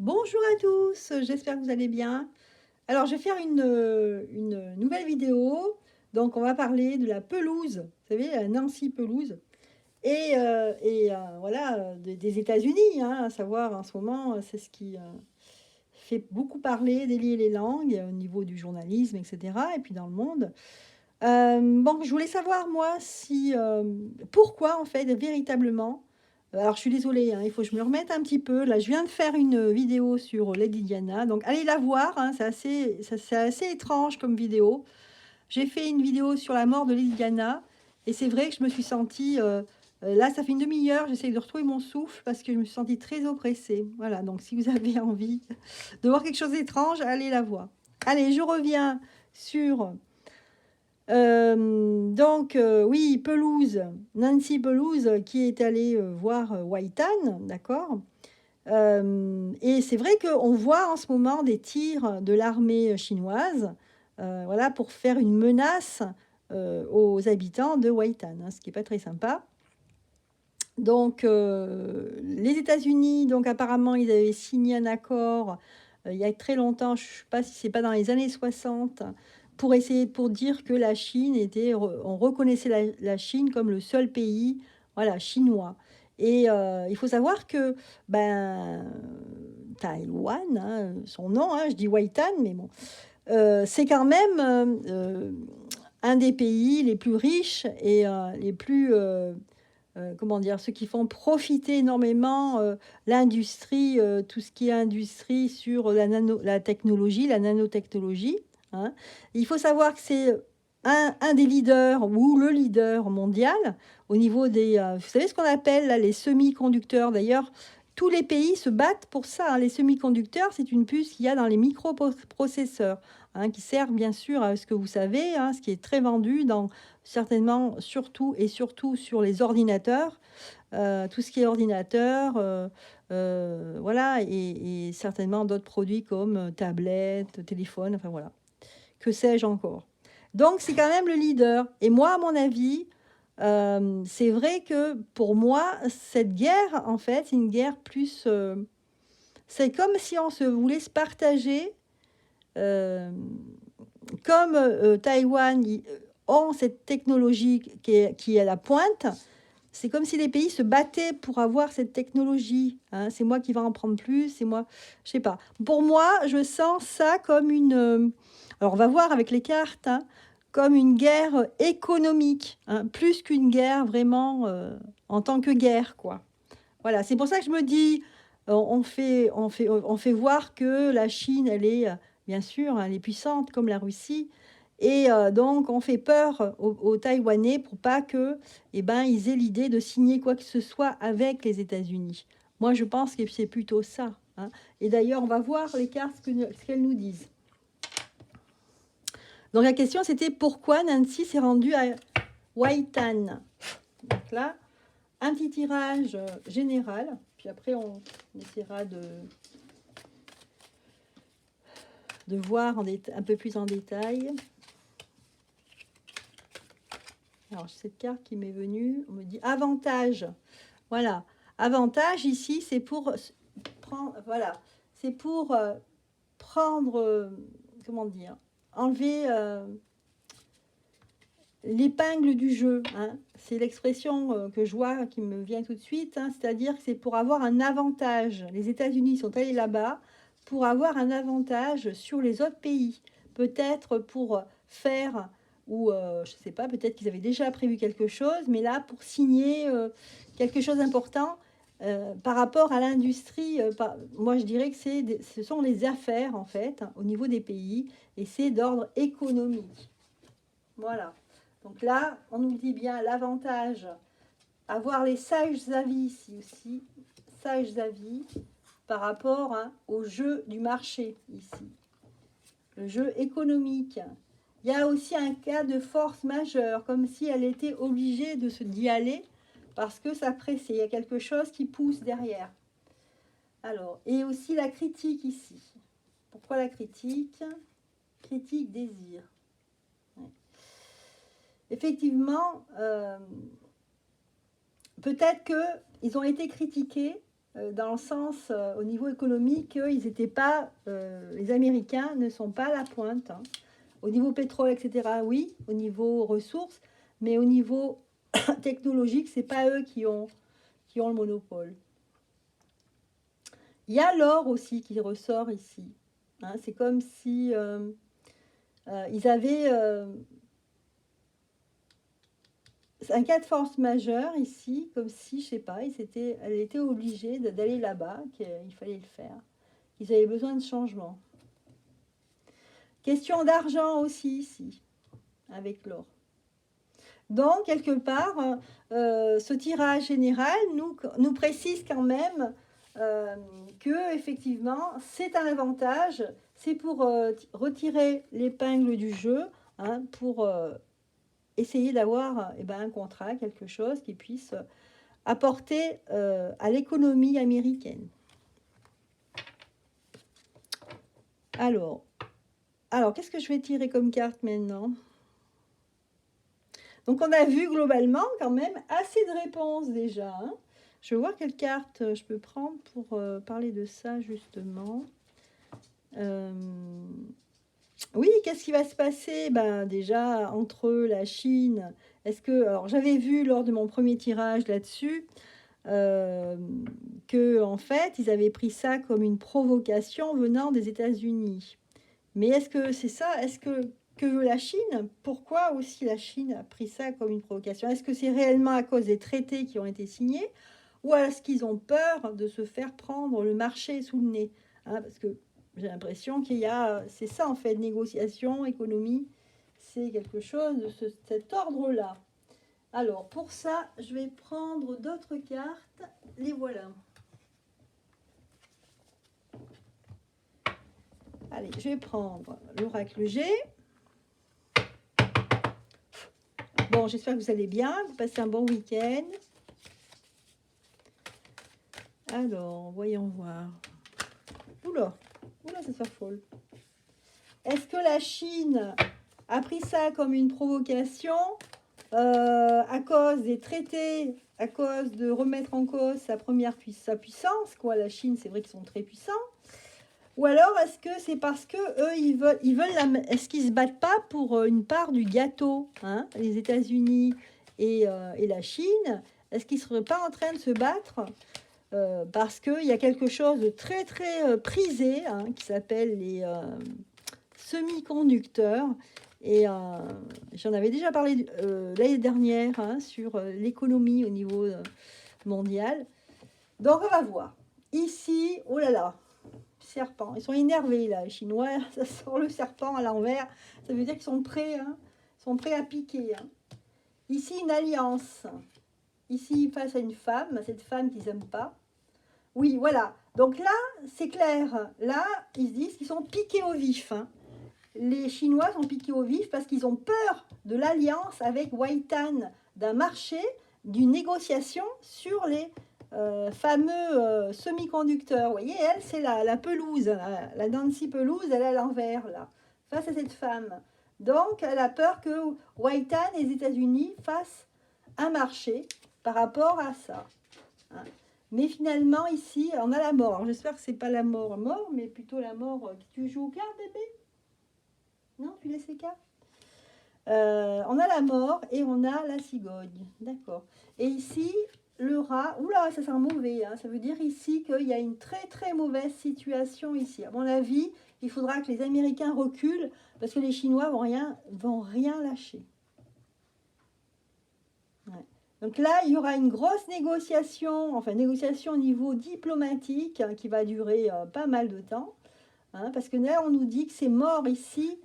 Bonjour à tous, j'espère que vous allez bien. Alors, je vais faire une nouvelle vidéo. Donc, on va parler de la pelouse, vous savez, la Nancy pelouse. Voilà, des États-Unis, hein, à savoir en ce moment, c'est ce qui fait beaucoup parler, délier les langues au niveau du journalisme, etc. Et puis dans le monde. Bon, je voulais savoir, moi, si pourquoi, en fait, véritablement. Alors, je suis désolée, hein, il faut que je me remette un petit peu. Là, je viens de faire une vidéo sur Lady Diana. Donc, allez la voir, hein, c'est assez étrange comme vidéo. J'ai fait une vidéo sur la mort de Lady Diana. Et c'est vrai que je me suis sentie. Là, ça fait une demi-heure, j'essaie de retrouver mon souffle parce que je me suis sentie très oppressée. Voilà, donc si vous avez envie de voir quelque chose d'étrange, allez la voir. Allez, je reviens sur oui, Pelouse, Nancy Pelouse, qui est allée voir White Anne, d'accord. Et c'est vrai qu'on voit en ce moment des tirs de l'armée chinoise, voilà, pour faire une menace aux habitants de White Anne, hein, ce qui n'est pas très sympa. Donc, les États-Unis, donc apparemment, ils avaient signé un accord il y a très longtemps, je ne sais pas si c'est pas dans les années 60, pour essayer, pour dire que la Chine était, on reconnaissait la Chine comme le seul pays, voilà, chinois. Et il faut savoir que, ben, Taïwan, hein, son nom, hein, je dis Waitan, mais bon, c'est quand même un des pays les plus riches et les plus comment dire, ceux qui font profiter énormément l'industrie, tout ce qui est industrie sur la technologie, la nanotechnologie, hein. Il faut savoir que c'est un des leaders ou le leader mondial au niveau des, vous savez ce qu'on appelle là, les semi-conducteurs. D'ailleurs, tous les pays se battent pour ça, hein. Les semi-conducteurs, c'est une puce qu'il y a dans les microprocesseurs, hein, qui sert bien sûr à ce que vous savez, hein, ce qui est très vendu dans certainement, surtout et surtout sur les ordinateurs, tout ce qui est ordinateur, voilà, et certainement d'autres produits comme tablettes, téléphones, enfin voilà, que sais-je encore. Donc c'est quand même le leader. Et moi, à mon avis, c'est vrai que pour moi, cette guerre, en fait, c'est une guerre plus... c'est comme si on se voulait se partager, euh, comme Taïwan ont cette technologie qui est à la pointe. C'est comme si les pays se battaient pour avoir cette technologie, hein. C'est moi qui vais en prendre plus, c'est moi, je sais pas. Pour moi, je sens ça comme une... alors, on va voir avec les cartes, hein, comme une guerre économique, hein, plus qu'une guerre vraiment en tant que guerre, quoi. Voilà, c'est pour ça que je me dis, on fait voir que la Chine, elle est, bien sûr, elle est puissante comme la Russie. Et donc, on fait peur aux Taïwanais pour pas que, eh ben, ils aient l'idée de signer quoi que ce soit avec les États-Unis. Moi, je pense que c'est plutôt ça, hein. Et d'ailleurs, on va voir les cartes, ce qu'elles nous disent. Donc, la question, c'était pourquoi Nancy s'est rendue à Waitan. Donc là, un petit tirage général, puis après on essaiera de voir un peu plus en détail. Alors, cette carte qui m'est venue, on me dit avantage. Voilà, avantage ici, c'est pour prendre, voilà, c'est pour prendre, comment dire, enlever l'épingle du jeu, hein. C'est l'expression que je vois qui me vient tout de suite, hein. C'est-à-dire que c'est pour avoir un avantage. Les États-Unis sont allés là-bas pour avoir un avantage sur les autres pays. Peut-être pour faire, ou je ne sais pas, peut-être qu'ils avaient déjà prévu quelque chose, mais là, pour signer quelque chose d'important par rapport à l'industrie, moi je dirais que ce sont les affaires, en fait, hein, au niveau des pays, et c'est d'ordre économique. Voilà. Donc là, on nous dit bien l'avantage, avoir les sages avis ici aussi, sages avis par rapport, hein, au jeu du marché ici, le jeu économique. Il y a aussi un cas de force majeure, comme si elle était obligée d'y aller parce que ça pressait, il y a quelque chose qui pousse derrière. Alors, et aussi la critique ici. Pourquoi la critique? Critique, désir. Ouais. Effectivement, peut-être qu'ils ont été critiqués dans le sens, au niveau économique, ils n'étaient pas, les Américains ne sont pas à la pointe. Hein. Au niveau pétrole, etc., oui, au niveau ressources, mais au niveau technologique, c'est pas eux qui ont le monopole. Il y a l'or aussi qui ressort ici. Hein, c'est comme si ils avaient un cas de force majeure ici, comme si, je sais pas, elle était obligée d'aller là-bas, qu'il fallait le faire. Ils avaient besoin de changement. Question d'argent aussi ici, avec l'or. Donc, quelque part, ce tirage général nous précise quand même que, effectivement, c'est un avantage, c'est pour retirer l'épingle du jeu, hein, pour essayer d'avoir un contrat, quelque chose qui puisse apporter à l'économie américaine. Alors qu'est-ce que je vais tirer comme carte maintenant ? Donc, on a vu globalement quand même assez de réponses déjà. Hein. Je vais voir quelle carte je peux prendre pour parler de ça justement. Oui, qu'est-ce qui va se passer ? Déjà, entre la Chine, alors j'avais vu lors de mon premier tirage là-dessus, que en fait, ils avaient pris ça comme une provocation venant des États-Unis. Mais est-ce que c'est ça ? Est-ce que veut la Chine ? Pourquoi aussi la Chine a pris ça comme une provocation ? Est-ce que c'est réellement à cause des traités qui ont été signés ? Ou est-ce qu'ils ont peur de se faire prendre le marché sous le nez ? Hein, parce que j'ai l'impression c'est ça en fait, négociation, économie, c'est quelque chose de cet ordre-là. Alors pour ça, je vais prendre d'autres cartes, les voilà. Allez, je vais prendre l'oracle G. Bon, j'espère que vous allez bien, vous passez un bon week-end. Alors, voyons voir. Oula, ça se fait folle. Est-ce que la Chine a pris ça comme une provocation à cause des traités, à cause de remettre en cause sa puissance, quoi. La Chine, c'est vrai qu'ils sont très puissants. Ou alors, est-ce que c'est parce que eux, est-ce qu'ils se battent pas pour une part du gâteau, hein, les États-Unis et la Chine, est-ce qu'ils seraient pas en train de se battre parce qu'il y a quelque chose de très très prisé, hein, qui s'appelle les semi-conducteurs. Et j'en avais déjà parlé l'année dernière, hein, sur l'économie au niveau mondial. Donc on va voir. Ici, oh là là, serpent. Ils sont énervés là, les Chinois. Ça sort le serpent à l'envers. Ça veut dire qu'ils sont prêts, hein, à piquer. Hein. Ici, une alliance. Ici, face à une femme, cette femme qu'ils n'aiment pas. Oui, voilà. Donc là, c'est clair. Là, ils se disent qu'ils sont piqués au vif. Hein. Les Chinois sont piqués au vif parce qu'ils ont peur de l'alliance avec Weitan, d'un marché, d'une négociation sur les fameux semi-conducteurs. Vous voyez, elle, c'est la pelouse, la Nancy pelouse, elle est à l'envers, là, face à cette femme. Donc, elle a peur que Weitan et les États-Unis fassent un marché par rapport à ça. Hein. Mais finalement, ici, on a la mort. Alors, j'espère que ce n'est pas la mort, mais plutôt la mort. Tu joues aux cartes, bébé ? Non, tu laisses les cartes. On a la mort et on a la cigogne. D'accord. Et ici, le rat. Oula, ça sent mauvais. Hein. Ça veut dire ici qu'il y a une très très mauvaise situation ici. À mon avis, il faudra que les Américains reculent parce que les Chinois vont rien lâcher. Ouais. Donc là, il y aura une grosse négociation au niveau diplomatique, hein, qui va durer pas mal de temps. Hein, parce que là, on nous dit que c'est mort ici.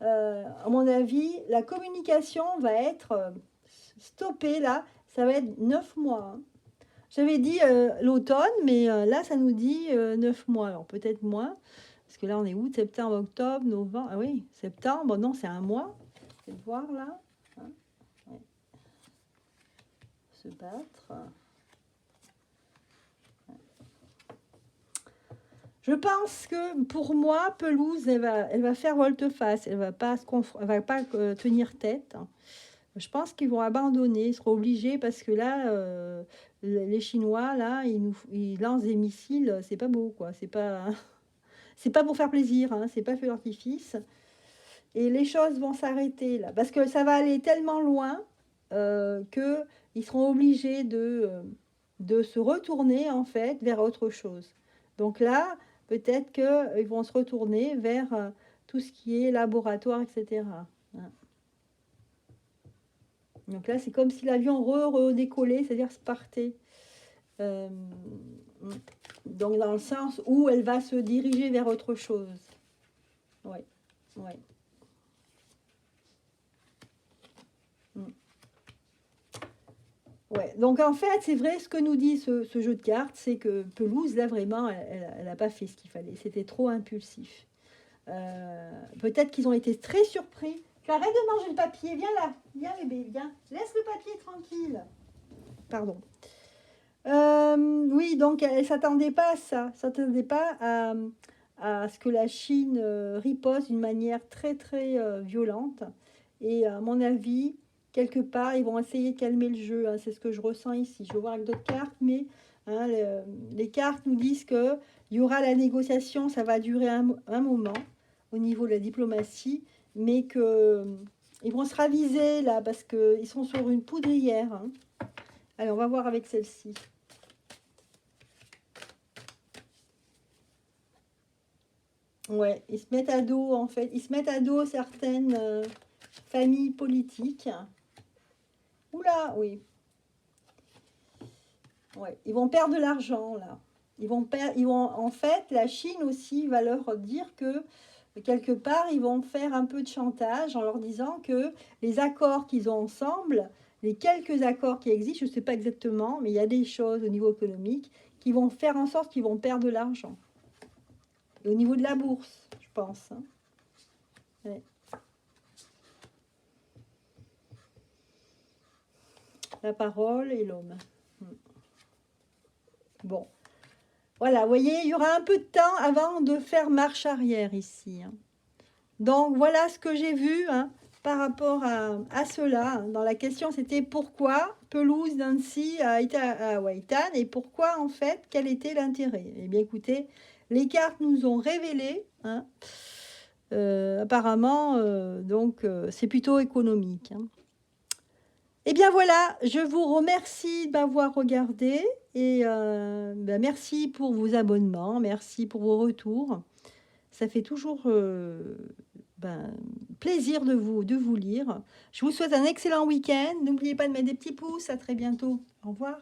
À mon avis, la communication va être stoppée là. Ça va être 9 mois. Hein. J'avais dit l'automne, mais là, ça nous dit 9 mois. Alors peut-être moins. Parce que là, on est août, septembre, octobre, novembre. Ah oui, septembre, non, c'est un mois. Je vais voir là. Hein. Ouais. Se battre. Je pense que pour moi, Pelouse, elle va faire volte-face. Elle va pas tenir tête. Je pense qu'ils vont abandonner, ils seront obligés parce que là, les Chinois, là, ils lancent des missiles, c'est pas beau, quoi. C'est pas pour faire plaisir, hein, c'est pas feu d'artifice. Et les choses vont s'arrêter là, parce que ça va aller tellement loin que ils seront obligés de se retourner en fait vers autre chose. Donc là, peut-être qu'ils vont se retourner vers tout ce qui est laboratoire, etc. Hein. Donc là, c'est comme si l'avion redécollait, c'est-à-dire se partait. Euh, donc dans le sens où elle va se diriger vers autre chose. Ouais, ouais. Ouais, donc en fait, c'est vrai, ce que nous dit ce jeu de cartes, c'est que Pelouse, là, vraiment, elle n'a pas fait ce qu'il fallait. C'était trop impulsif. Peut-être qu'ils ont été très surpris. Tu arrêtes de manger le papier, viens là. Viens, bébé, viens. Laisse le papier tranquille. Pardon. Oui, donc elle ne s'attendait pas à ça. Elle ne s'attendait pas à ce que la Chine riposte d'une manière très, très violente. Et à mon avis, quelque part, ils vont essayer de calmer le jeu. Hein, c'est ce que je ressens ici. Je vais voir avec d'autres cartes, mais hein, les cartes nous disent qu'il y aura la négociation, ça va durer un moment au niveau de la diplomatie, mais qu'ils vont se raviser là parce qu'ils sont sur une poudrière. Hein. Allez, on va voir avec celle-ci. Ouais, ils se mettent à dos, en fait. Ils se mettent à dos certaines familles politiques. Oula, oui. Ouais, ils vont perdre de l'argent, là. En fait, la Chine aussi va leur dire que, quelque part, ils vont faire un peu de chantage en leur disant que les accords qu'ils ont ensemble, les quelques accords qui existent, je ne sais pas exactement, mais il y a des choses au niveau économique qui vont faire en sorte qu'ils vont perdre de l'argent. Et au niveau de la bourse, je pense. Hein. Ouais. La parole et l'homme. Bon. Voilà, vous voyez, il y aura un peu de temps avant de faire marche arrière ici. Hein. Donc, voilà ce que j'ai vu hein, par rapport à cela. Dans la question, c'était pourquoi Pelouse Nancy a été à Waitan et pourquoi, en fait, quel était l'intérêt. Eh bien, écoutez, les cartes nous ont révélé, hein, apparemment, donc, c'est plutôt économique. Hein. Eh bien voilà, je vous remercie d'avoir regardé et merci pour vos abonnements, merci pour vos retours. Ça fait toujours plaisir de vous lire. Je vous souhaite un excellent week-end. N'oubliez pas de mettre des petits pouces. À très bientôt. Au revoir.